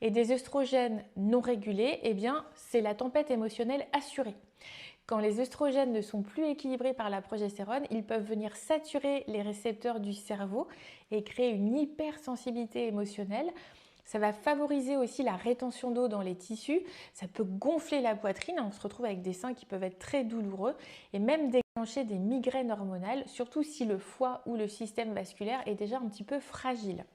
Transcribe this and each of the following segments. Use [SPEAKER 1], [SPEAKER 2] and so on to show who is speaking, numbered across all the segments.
[SPEAKER 1] Et des œstrogènes non régulés, eh bien, c'est la tempête émotionnelle assurée. Quand les œstrogènes ne sont plus équilibrés par la progestérone, ils peuvent venir saturer les récepteurs du cerveau et créer une hypersensibilité émotionnelle. Ça va favoriser aussi la rétention d'eau dans les tissus, ça peut gonfler la poitrine, on se retrouve avec des seins qui peuvent être très douloureux et même déclencher des migraines hormonales, surtout si le foie ou le système vasculaire est déjà un petit peu fragile.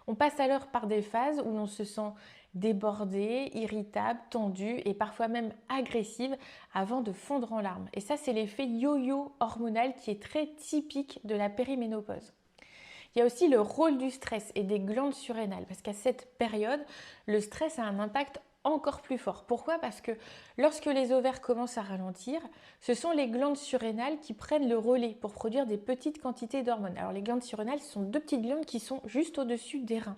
[SPEAKER 1] On passe alors par des phases où l'on se sent débordé, irritable, tendu et parfois même agressive avant de fondre en larmes. Et ça, c'est l'effet yo-yo hormonal qui est très typique de la périménopause. Il y a aussi le rôle du stress et des glandes surrénales, parce qu'à cette période, le stress a un impact encore plus fort. Pourquoi? Parce que lorsque les ovaires commencent à ralentir, ce sont les glandes surrénales qui prennent le relais pour produire des petites quantités d'hormones. Alors les glandes surrénales, ce sont deux petites glandes qui sont juste au-dessus des reins.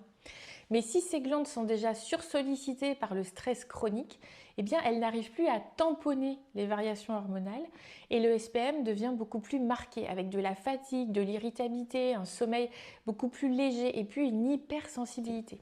[SPEAKER 1] Mais si ces glandes sont déjà sursollicitées par le stress chronique, eh bien elles n'arrivent plus à tamponner les variations hormonales et le SPM devient beaucoup plus marqué avec de la fatigue, de l'irritabilité, un sommeil beaucoup plus léger et puis une hypersensibilité.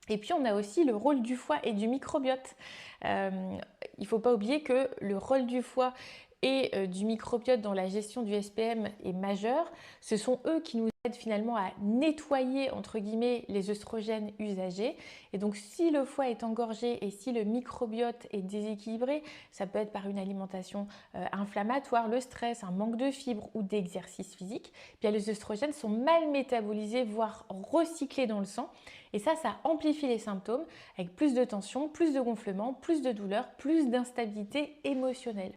[SPEAKER 1] Et puis on a aussi le rôle du foie et du microbiote. Il ne faut pas oublier que le rôle du foie et du microbiote dans la gestion du SPM est majeur. Ce sont eux qui nous aident finalement à nettoyer entre guillemets les œstrogènes usagés. Et donc si le foie est engorgé et si le microbiote est déséquilibré, ça peut être par une alimentation inflammatoire, le stress, un manque de fibres ou d'exercice physique, bien les œstrogènes sont mal métabolisés, voire recyclés dans le sang. Et ça amplifie les symptômes avec plus de tension, plus de gonflement, plus de douleur, plus d'instabilité émotionnelle.